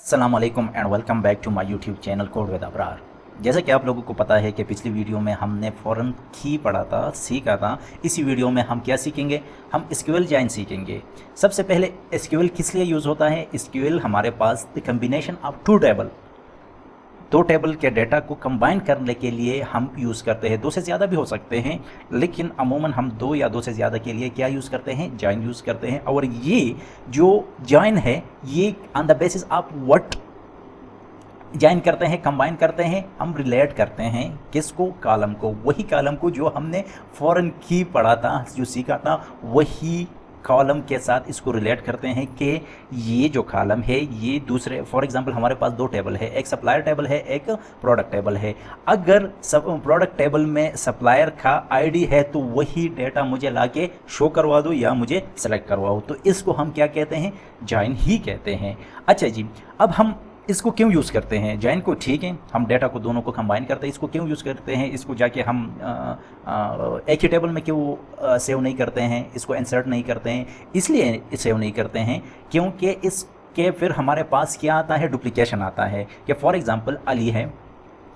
अस्सलाम वालेकुम and welcome back to my YouTube channel code with Abrar. जैसा कि आप लोगों को पता है कि पिछली वीडियो में हमने फॉरेन की पढ़ा था, सीखा था। इसी वीडियो में हम क्या सीखेंगे? हम एसक्यूएल जॉइन सीखेंगे। सबसे पहले एसक्यूएल किस लिए यूज़ होता है? एसक्यूएल हमारे पास द कम्बिनेशन ऑफ दो टेबल के डेटा को कंबाइन करने के लिए हम यूज़ करते हैं। दो से ज़्यादा भी हो सकते हैं, लेकिन अमूमन हम दो या दो से ज़्यादा के लिए क्या यूज़ करते हैं? जॉइन यूज़ करते हैं। और ये जो जॉइन है, ये on the basis of what join करते हैं, कंबाइन करते हैं, हम रिलेट करते हैं किसको? कॉलम को। वही कॉलम को जो हमने फॉरेन की पढ़ा था, जो सीखा था, वही कॉलम के साथ इसको रिलेट करते हैं कि ये जो कॉलम है ये दूसरे, फॉर एग्जांपल हमारे पास दो टेबल है, एक सप्लायर टेबल है, एक प्रोडक्ट टेबल है। अगर सब प्रोडक्ट टेबल में सप्लायर का आईडी है तो वही डेटा मुझे लाके शो करवा दो या मुझे सेलेक्ट करवाओ, तो इसको हम क्या कहते हैं? जॉइन ही कहते हैं। अच्छा जी, अब हम इसको क्यों यूज़ करते हैं जॉइन को? ठीक है, हम डेटा को दोनों को कंबाइन करते हैं। इसको क्यों यूज़ करते हैं? इसको जाके हम एक ही टेबल में क्यों सेव नहीं करते हैं? इसको इंसर्ट नहीं करते हैं, इसलिए सेव नहीं करते हैं क्योंकि इसके फिर हमारे पास क्या आता है? डुप्लीकेशन आता है। कि फॉर एग्ज़ाम्पल अली है,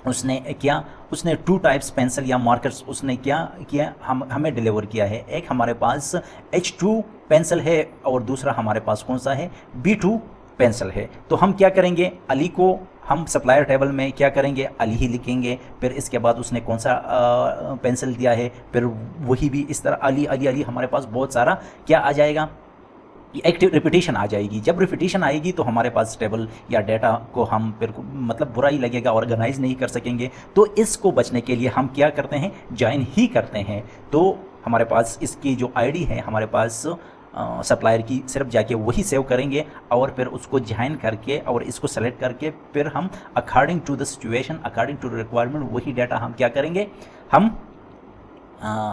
उसने 2 टाइप्स पेंसिल या मार्कर्स उसने क्या किया, हमें डिलीवर किया है। एक हमारे पास H2 पेंसिल है और दूसरा हमारे पास कौन सा है? B2 पेंसिल है। तो हम क्या करेंगे? अली को हम सप्लायर टेबल में क्या करेंगे? अली ही लिखेंगे। फिर इसके बाद उसने कौन सा पेंसिल दिया है, फिर वही भी इस तरह अली अली अली हमारे पास बहुत सारा क्या आ जाएगा? एक्टिव रिपीटिशन आ जाएगी। जब रिपीटिशन आएगी तो हमारे पास टेबल या डेटा को हम फिर मतलब बुरा ही लगेगा, ऑर्गेनाइज नहीं कर सकेंगे। तो इसको बचने के लिए हम क्या करते हैं? जॉइन ही करते हैं। तो हमारे पास इसकी जो आईडी है, हमारे पास सप्लायर की, सिर्फ जाके वही सेव करेंगे और फिर उसको जॉइन करके और इसको सेलेक्ट करके फिर हम according to the situation, according to the requirement वही डाटा हम क्या करेंगे? हम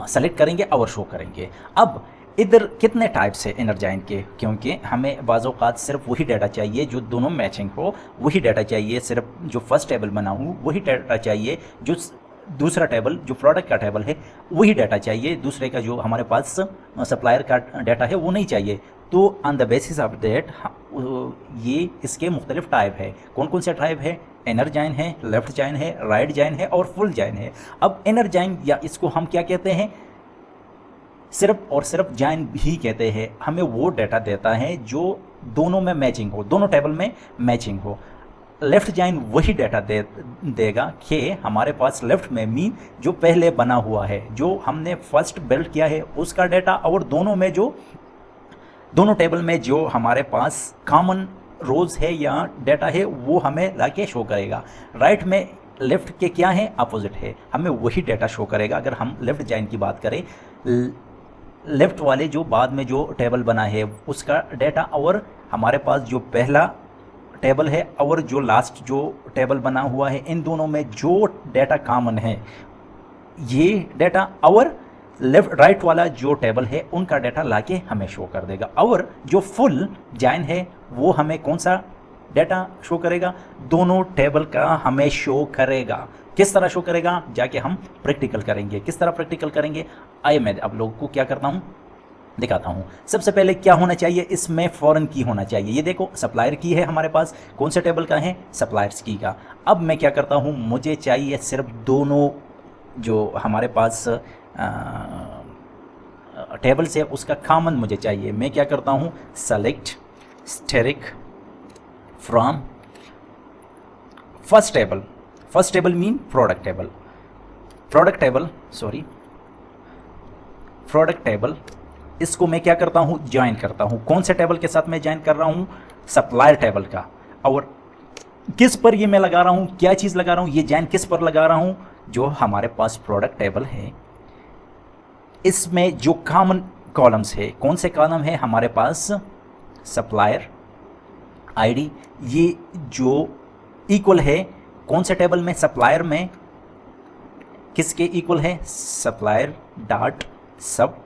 सेलेक्ट करेंगे और शो करेंगे। अब इधर कितने टाइप्स है इनर जॉइन के? क्योंकि हमें बाज़ औक़ात सिर्फ वही डाटा चाहिए जो दोनों मैचिंग हो, वही डाटा चाहिए। सिर्फ जो फर्स्ट टेबल बना हूँ वही डाटा चाहिए, जो दूसरा टेबल जो प्रोडक्ट का टेबल है वही डाटा चाहिए, दूसरे का जो हमारे पास सप्लायर का डाटा है वो नहीं चाहिए। तो on the basis of that ये इसके मुख्तलिफ टाइप है। कौन कौन से टाइप है? इनर जॉइन है, लेफ्ट जॉइन है, राइट जॉइन है और फुल जॉइन है। अब इनर जॉइन या इसको हम क्या कहते हैं? सिर्फ और सिर्फ जॉइन ही कहते हैं। हमें वो डाटा देता है जो दोनों में मैचिंग हो, दोनों टेबल में मैचिंग हो। लेफ़्ट जॉइन वही डाटा देगा कि हमारे पास लेफ़्ट में मीन जो पहले बना हुआ है, जो हमने फर्स्ट बिल्ड किया है उसका डाटा, और दोनों में जो दोनों टेबल में जो हमारे पास कॉमन रोज़ है या डाटा है वो हमें लाके शो करेगा। राइट में लेफ़्ट के क्या है? अपोजिट है, हमें वही डाटा शो करेगा। अगर हम लेफ़्ट जॉइन की बात करें, लेफ़्ट वाले जो बाद में जो टेबल बना है उसका डाटा और हमारे पास जो पहला टेबल है और जो लास्ट जो टेबल बना हुआ है, इन दोनों में जो डाटा कॉमन है ये डाटा और लेफ्ट राइट वाला जो टेबल है उनका डाटा लाके हमें शो कर देगा। और जो फुल जॉइन है वो हमें कौन सा डाटा शो करेगा? दोनों टेबल का हमें शो करेगा। किस तरह शो करेगा? जाके हम प्रैक्टिकल करेंगे। किस तरह प्रैक्टिकल करेंगे? आइए मैं आप लोगों को क्या करता हूँ, दिखाता हूँ। सबसे पहले क्या होना चाहिए? इसमें फॉरेन की होना चाहिए। ये देखो सप्लायर की है हमारे पास, कौन से टेबल का है? सप्लायर्स की का। अब मैं क्या करता हूँ, मुझे चाहिए सिर्फ दोनों जो हमारे पास टेबल्स है उसका कॉमन मुझे चाहिए। मैं क्या करता हूँ, select steric from first table. First table mean product table, product table. इसको मैं क्या करता हूँ, ज्वाइन करता हूँ। कौन से टेबल के साथ मैं ज्वाइन कर रहा हूँ? सप्लायर टेबल का। और किस पर ये मैं लगा रहा हूँ, क्या चीज़ लगा रहा हूँ, ये ज्वाइन किस पर लगा रहा हूँ? जो हमारे पास प्रोडक्ट टेबल है इसमें जो कॉमन कॉलम्स है, कौन से कॉलम है हमारे पास? सप्लायर आईडी, ये जो इक्वल है कौन से टेबल में? सप्लायर में। किसके इक्वल है? सप्लायर डॉट सब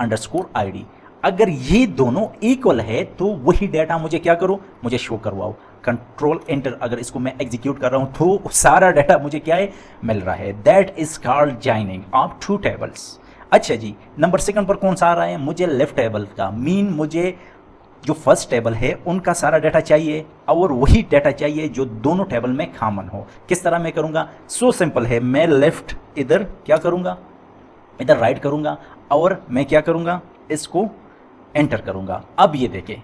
अंडरस्कोर आईडी। अगर ये दोनों इक्वल है तो वही डाटा मुझे क्या करो, मुझे शो करवाओ। कंट्रोल एंटर, अगर इसको मैं एग्जीक्यूट कर रहा हूं तो सारा डाटा मुझे क्या है, मिल रहा है। That is called joining of 2 tables. अच्छा जी, नंबर 2 पर कौन सा आ रहा है? मुझे लेफ्ट टेबल का, मीन मुझे जो फर्स्ट टेबल है उनका सारा डाटा चाहिए और वही डाटा चाहिए जो दोनों टेबल में कॉमन हो। किस तरह मैं करूँगा? सो सिंपल है, मैं लेफ्ट इधर क्या करूँगा, इधर राइट करूँगा और मैं क्या करूँगा, इसको एंटर करूँगा। अब ये देखें,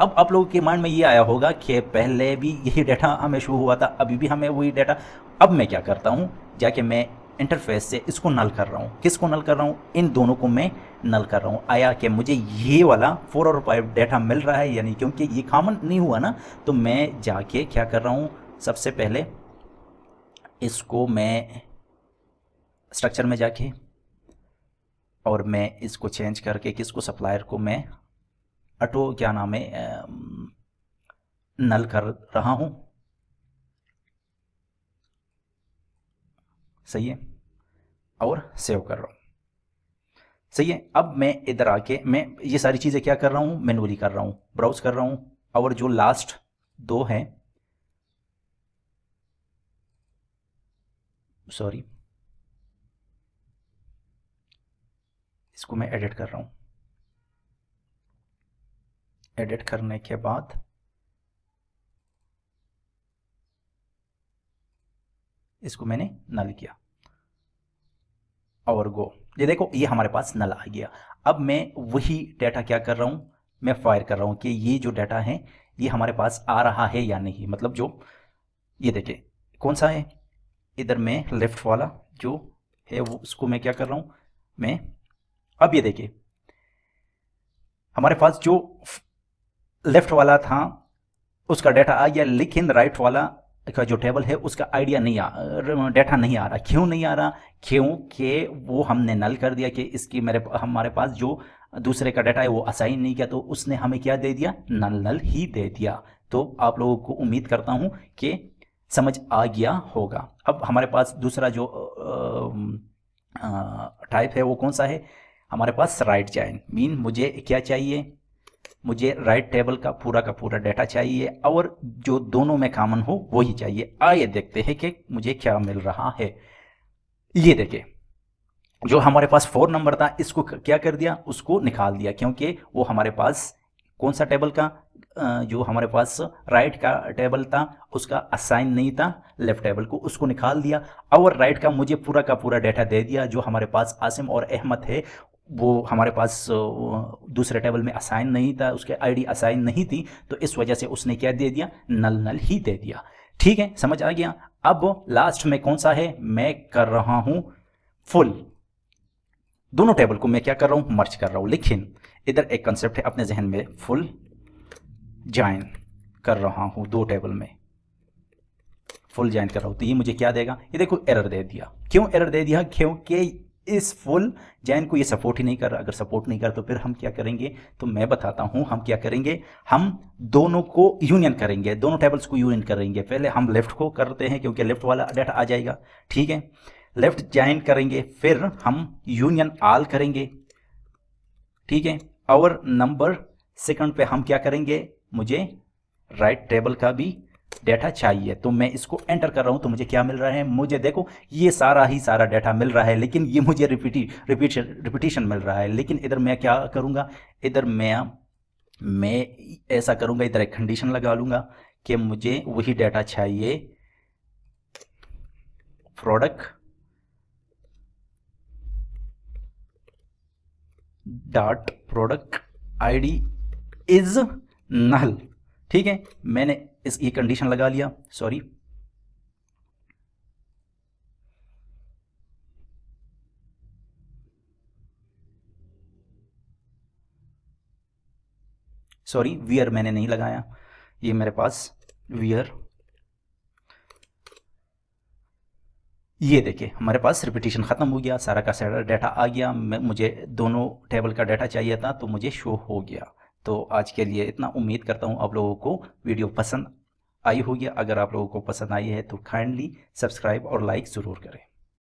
अब आप लोगों के माइंड में ये आया होगा कि पहले भी यही डाटा हमें शो हुआ था, अभी भी हमें वही डाटा। अब मैं क्या करता हूँ, जाके मैं इंटरफेस से इसको नल कर रहा हूँ। किसको नल कर रहा हूँ? इन दोनों को मैं नल कर रहा हूँ। आया कि मुझे ये वाला 4 और 5 डाटा मिल रहा है यानी, क्योंकि ये कॉमन नहीं हुआ ना, तो मैं जाके क्या कर रहा हूँ, सबसे पहले इसको मैं स्ट्रक्चर में जाके और मैं इसको चेंज करके किसको, सप्लायर को मैं ऑटो क्या नाम है नल कर रहा हूँ। सही है, और सेव कर रहा हूँ। सही है। अब मैं इधर आके मैं ये सारी चीज़ें क्या कर रहा हूँ, मैनुअली कर रहा हूँ, ब्राउज कर रहा हूँ। और जो लास्ट 2 हैं, सॉरी, इसको मैं एडिट कर रहा हूँ। एडिट करने के बाद इसको मैंने नल किया और गो। ये देखो, ये हमारे पास नल आ गया। अब मैं वही डाटा क्या कर रहा हूँ, मैं फायर कर रहा हूँ कि ये जो डाटा है ये हमारे पास आ रहा है या नहीं। मतलब जो ये देखिए कौन सा है, इधर में लेफ्ट वाला जो है वो, उसको मैं क्या कर रहा हूँ, मैं अब ये देखिए हमारे पास जो लेफ्ट वाला था उसका डाटा आ गया, लेकिन राइट वाला का जो टेबल है उसका आइडिया नहीं डाटा नहीं आ रहा। क्यों नहीं आ रहा? क्योंकि वो हमने नल कर दिया कि इसकी हमारे पास जो दूसरे का डाटा है वो असाइन नहीं किया, तो उसने हमें क्या दे दिया, नल नल ही दे दिया। तो आप लोगों को उम्मीद करता हूँ कि समझ आ गया होगा। अब हमारे पास दूसरा जो टाइप है वो कौन सा है, हमारे पास राइट जॉइन। मीन मुझे क्या चाहिए, मुझे राइट टेबल का पूरा डाटा चाहिए और जो दोनों में कॉमन हो वही चाहिए। आइए देखते हैं कि मुझे क्या मिल रहा है। ये देखिए, जो हमारे पास 4 नंबर था इसको क्या कर दिया, उसको निकाल दिया, क्योंकि वो हमारे पास कौन सा टेबल का, जो हमारे पास राइट का टेबल था उसका असाइन नहीं था लेफ्ट टेबल को, उसको निकाल दिया। और राइट का मुझे पूरा का पूरा डाटा दे दिया। जो हमारे पास आसिम और अहमद है वो हमारे पास दूसरे टेबल में असाइन नहीं था, उसके आईडी असाइन नहीं थी, तो इस वजह से उसने क्या दे दिया, नल नल ही दे दिया। ठीक है, समझ आ गया। अब लास्ट में कौन सा है, मैं कर रहा हूं फुल, दोनों टेबल को मैं क्या कर रहा हूं, मर्ज कर रहा हूं। लेकिन इधर एक कंसेप्ट है अपने जहन में, फुल जॉइन कर रहा हूं 2 टेबल में, फुल जॉइन कर रहा हूं, तो ये मुझे क्या देगा, ये देखो एरर दे दिया। क्यों एरर दे दिया? क्योंकि इस फुल जॉइन को ये सपोर्ट ही नहीं कर रहा। अगर सपोर्ट नहीं कर तो फिर हम क्या करेंगे, तो मैं बताता हूं हम क्या करेंगे। हम दोनों को यूनियन करेंगे, दोनों टेबल्स को यूनियन करेंगे। पहले हम लेफ्ट को करते हैं क्योंकि लेफ्ट वाला डाटा आ जाएगा। ठीक है, लेफ्ट जॉइन करेंगे, फिर हम यूनियन ऑल करेंगे। ठीक है, और नंबर सेकंड पे हम क्या करेंगे, मुझे राइट टेबल का भी डाटा चाहिए, तो मैं इसको एंटर कर रहा हूं। तो मुझे क्या मिल रहा है, मुझे देखो ये सारा ही सारा डाटा मिल रहा है, लेकिन ये मुझे रिपीटिशन मिल रहा है। लेकिन इधर मैं क्या करूंगा, इधर मैं ऐसा करूंगा, इधर एक कंडीशन लगा लूंगा कि मुझे वही डाटा चाहिए, product dot product ID is null. ठीक है, मैंने ये कंडीशन लगा लिया। सॉरी, वियर मैंने नहीं लगाया, ये मेरे पास वियर, ये देखिए हमारे पास रिपीटिशन ख़त्म हो गया, सारा का सारा डाटा आ गया। मुझे दोनों टेबल का डाटा चाहिए था तो मुझे शो हो गया। तो आज के लिए इतना, उम्मीद करता हूँ आप लोगों को वीडियो पसंद आई होगी। अगर आप लोगों को पसंद आई है तो काइंडली सब्सक्राइब और लाइक ज़रूर करें।